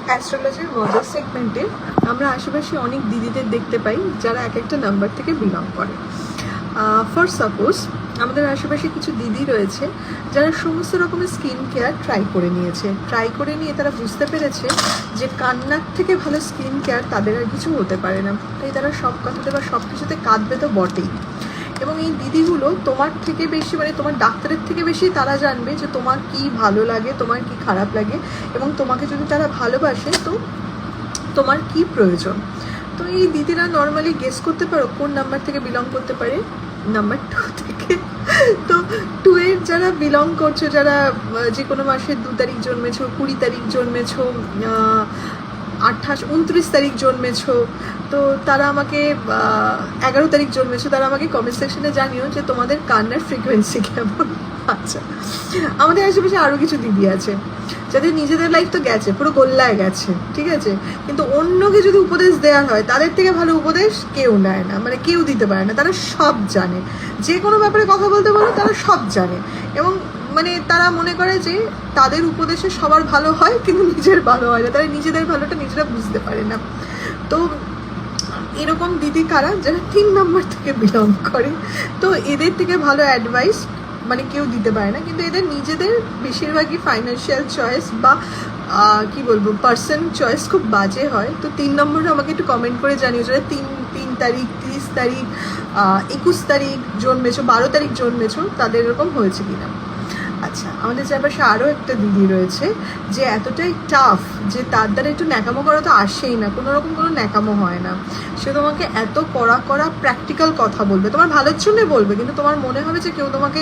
অ্যাস্ট্রোলজির মজার সেগমেন্টে আমরা আশেপাশে অনেক দিদিদের দেখতে পাই যারা এক একটা নাম্বার থেকে বিলং করে। ফর সাপোজ আমাদের আশেপাশে কিছু দিদি রয়েছে যারা সমস্ত রকমের স্কিন কেয়ার ট্রাই করে নিয়ে তারা বুঝতে পেরেছে যে কান্নার থেকে ভালো স্কিন কেয়ার তাদের আর কিছু হতে পারে না। তাই তারা সব কথাতে বা সব কিছুতে কাঁদবে তো বটেই। এবং এই দিদিগুলো তোমার থেকে বেশি, মানে তোমার ডাক্তারের থেকে বেশি তারা জানবে যে তোমার কি ভালো লাগে, তোমার কি খারাপ লাগে, এবং তোমাকে যদি তারা ভালোবাসে তো তোমার কি প্রয়োজন। তো এই দিদিরা নর্মালি গেস করতে পারো কোন নাম্বার থেকে বিলং করতে পারে? নাম্বার 2 থেকে। তো 2 এর যারা বিলং করছো, যারা যে কোনো মাসের 2 তারিখ জন্মেছো, 20 তারিখ জন্মেছো, 29 তারিখ জন্মেছো, তো তারা আমাকে 11 তারিখ জন্মেছো, তারা আমাকে কমেন্ট সেকশনে জানিও যে তোমাদের কান্নার ফ্রিকোয়েন্সি কেমন। আচ্ছা, আমাদের আশেপাশে আরও কিছু দিদি আছে যাদের নিজেদের লাইফ তো গেছে, পুরো গোল্লায় গেছে, ঠিক আছে, কিন্তু অন্যকে যদি উপদেশ দেওয়া হয় তাদের থেকে ভালো উপদেশ কেউ নেয় না, মানে কেউ দিতে পারে না। তারা সব জানে, যে কোনো ব্যাপারে কথা বলতে বলো তারা সব জানে, এবং মানে তারা মনে করে যে তাদের উপদেশে সবার ভালো হয় কিন্তু নিজের ভালো হয় না, তারা নিজেদের ভালোটা নিজেরা বুঝতে পারে না। তো এরকম দিদি কারা? যারা 3 নম্বর থেকে বিলং করে। তো এদের থেকে ভালো অ্যাডভাইস মানে কেউ দিতে পারে না, কিন্তু এদের নিজেদের বেশিরভাগই ফাইন্যান্সিয়াল চয়েস বা কি বলবো পার্সন চয়েস খুব বাজে হয়। তো 3 নম্বরে আমাকে একটু কমেন্ট করে জানিও যারা 3 তারিখ, 30 তারিখ, 21 তারিখ জন্মেছো, 12 তারিখ জন্মেছো, তাদের এরকম হয়েছে কিনা। আচ্ছা, আমাদের চারপাশে আরও একটা দিদি রয়েছে যে এতটাই টাফ যে তার দ্বারা একটু ন্যাকামো করা তো আসেই না, কোনো রকম কোনো ন্যাকামো হয় না। সে তোমাকে এত কড়া প্র্যাকটিক্যাল কথা বলবে, তোমার ভালোর জন্যে বলবে, কিন্তু তোমার মনে হবে যে কেউ তোমাকে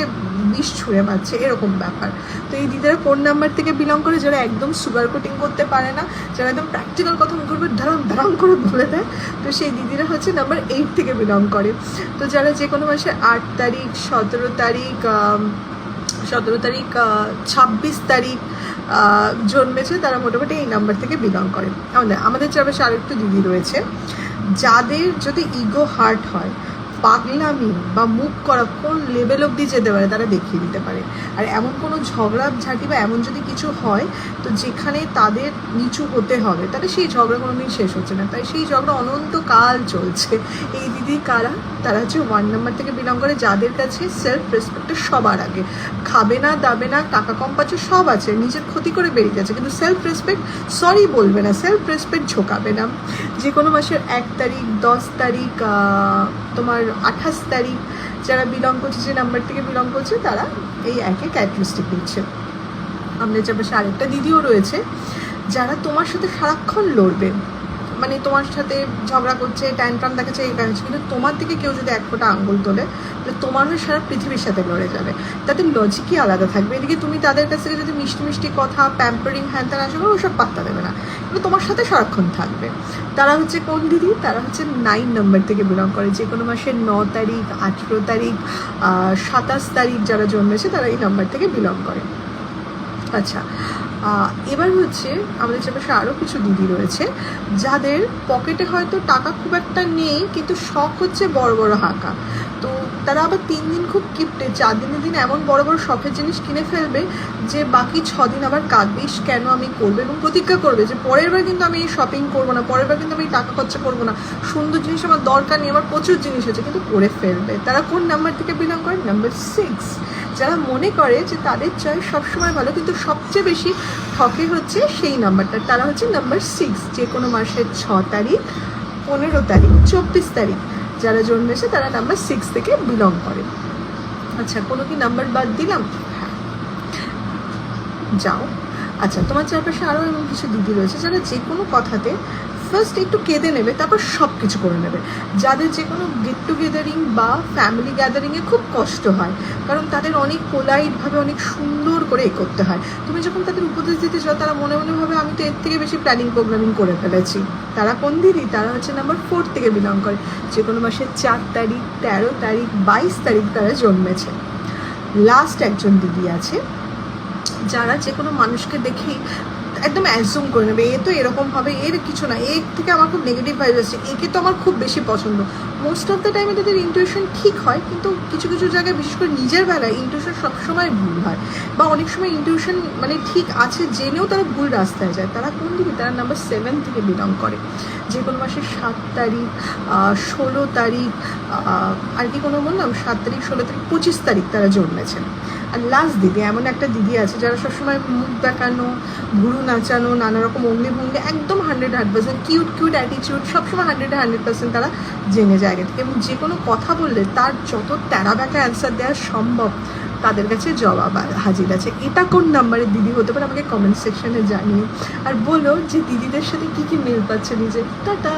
বিষ ছুঁড়ে মারছে, এরকম ব্যাপার। তো এই দিদিরা কোন নাম্বার থেকে বিলং করে? যারা একদম সুগার কোটিং করতে পারে না, যারা একদম প্র্যাকটিক্যাল কথা মুখের উপর ধারাম করে বলে দেয়, তো সেই দিদিরা হচ্ছে নাম্বার 8 থেকে বিলং করে। তো যারা যে কোনো মাসে 8 তারিখ, 17 তারিখ, 26 তারিখ জন্মেছে, তারা মোটামুটি এই নাম্বার থেকে বিলং করে। আমাদের চারপাশে আরেকটু দিদি রয়েছে যাদের যদি ইগো হার্ট হয়, পাগলামি বা মুখ করা কোন লেভেল অবধি যেতে পারে তারা দেখিয়ে দিতে পারে। আর এমন কোনো ঝগড়া ঝাঁটি বা এমন যদি কিছু হয় তো যেখানে তাদের নিচু হতে হবে, তাহলে সেই ঝগড়া কোনোদিন শেষ হচ্ছে না, তাই সেই ঝগড়া অনন্তকাল চলছে। এই দিদি কারা? তারা হচ্ছে 1 নাম্বার থেকে বিলং করে, যাদের কাছে সেলফ রেসপেক্টের সবার আগে, খাবে না দাবে না, টাকা কম পাচ্ছে সব আছে, নিজের ক্ষতি করে বেরিয়ে যাচ্ছে, কিন্তু সেলফ রেসপেক্ট সরি বলবে না, সেলফ রেসপেক্ট ঝোঁকাবে না। যে কোনো মাসের 1 তারিখ, 10 তারিখ, তোমার 28 তারিখ যারা বিলং করছে, যে নাম্বার থেকে বিলং করছে, তারা এই একে ক্যারেক্টারিস্টিক দিচ্ছে। আমাদের চারপাশে আরেকটা দিদিও রয়েছে যারা তোমার সাথে সারাক্ষণ লড়বে, মানে তোমার সাথে ঝগড়া করছে, ট্যান্ট্রাম দেখাচ্ছে, এই কাজ, কিন্তু তোমার থেকে কেউ যদি এক ফোঁটা আঙ্গুল তোলে তাহলে তোমার হয়ে সারা পৃথিবীর সাথে লড়ে যাবে। তাদের লজিকই আলাদা থাকবে। এদিকে তুমি তাদের কাছ থেকে যদি মিষ্টি মিষ্টি কথা, প্যাম্পারিং, হ্যান ত্যান আসবে, ওসব পাত্তা দেবে না, কিন্তু তোমার সাথে সারাক্ষণ থাকবে। তারা হচ্ছে কোন দিদি? তারা হচ্ছে 9 নম্বর থেকে বিলং করে। যে কোনো মাসের 9 তারিখ, 18 তারিখ, 27 তারিখ যারা জন্মেছে তারা এই নাম্বার থেকে বিলং করে। আচ্ছা, এবার হচ্ছে আমাদের চারপাশে আরও কিছু দিদি রয়েছে যাদের পকেটে হয়তো টাকা খুব একটা নেই, কিন্তু শখ হচ্ছে বড় বড় হাঁকা। তো তারা আবার 3 দিন খুব কিপটে, 4 দিনের দিন এমন বড় বড় শখের জিনিস কিনে ফেলবে যে বাকি 6 দিন আবার কাঁদবিস কেন আমি করবো, এবং প্রতিজ্ঞা করবে যে পরের বার কিন্তু আমি এই শপিং করবো না, পরের বার কিন্তু আমি টাকা খরচা করবো না, সুন্দর জিনিস আমার দরকার নেই, আমার প্রচুর জিনিস আছে, কিন্তু করে ফেলবে। তারা কোন নাম্বার থেকে বিলং করে? নাম্বার 6। যারা মনে করে যে তাদের চয়েস সবসময় ভালো, কিন্তু সবচেয়ে বেশি ঠকে হচ্ছে সেই নাম্বারটা, তারা হচ্ছে নাম্বার 6। যে কোনো মাসের 6 তারিখ, 15 তারিখ, 24 তারিখ যারা জন্মেছে তারা নাম্বার 6 থেকে বিলং করে। আচ্ছা, কোনো কি নাম্বার বাদ দিলাম? হ্যাঁ, যাও। আচ্ছা, তোমার চারপাশে আরও এমন কিছু দিদি রয়েছে যারা যে কোনো কথাতে ফার্স্ট একটু কেঁদে নেবে, তারপর সব কিছু করে নেবে। যাদের যে কোনো গেট টুগেদারিং বা ফ্যামিলি গ্যাদারিংয়ে খুব কষ্ট হয়, কারণ তাদের অনেক পোলাইটভাবে অনেক সুন্দর করে করতে হয়। তুমি যখন তাদের উপদেশ দিতে চাও তারা মনে মনে ভাবে আমি তো এর থেকে বেশি প্ল্যানিং প্রোগ্রামিং করে ফেলেছি। তারা কোন দিদি? তারা হচ্ছে নাম্বার 4 থেকে বিলং করে। যে কোনো মাসের 4 তারিখ, 13 তারিখ, 22 তারিখ তারা জন্মেছে। লাস্ট একজন দিদি আছে যারা যে কোনো মানুষকে দেখেই একদম অ্যাজুম করে নেবে এ তো এরকম হবে, এর কিছু না, এর থেকে আমার খুব নেগেটিভ ভাইব আসছে, একে তো আমার খুব বেশি পছন্দ। মোস্ট অফ দ্য টাইমে তাদের ইনটিউশন ঠিক হয়, কিন্তু কিছু কিছু জায়গায় বিশেষ করে নিজের বেলায় ইনটিউশন সবসময় ভুল হয়, বা অনেক সময় ইনটিউশন মানে ঠিক আছে জেনেও তারা ভুল রাস্তায় যায়। তারা কোন দিকে, তারা নাম্বার 7 থেকে বিলং করে, যে কোনো মাসের 7 তারিখ, 16 তারিখ, আর কি কোনো বললাম, 7 তারিখ, 16 তারিখ, 25 তারিখ তারা জন্মেছেন। আর লাস্ট দিদি, এমন একটা দিদি আছে যারা সবসময় মুখ দেখানো, ভুরু নাচানো, নানা রকম অঙ্গি ভঙ্গি, একদম 100% কিউট কিউট অ্যাটিটিউড, সবসময় 100% তারা জেনে যায় আগে থেকে, এবং যে কোনো কথা বললে তার যত তেরা ব্যাকা অ্যান্সার দেওয়া সম্ভব তাদের কাছে জবাব হাজির আছে। এটা কোন নাম্বারের দিদি হতে পারে আমাকে কমেন্ট সেকশনে জানিয়ে, আর বলো যে দিদিদের সাথে কী কী মিল পাচ্ছে নিজে। টাটা।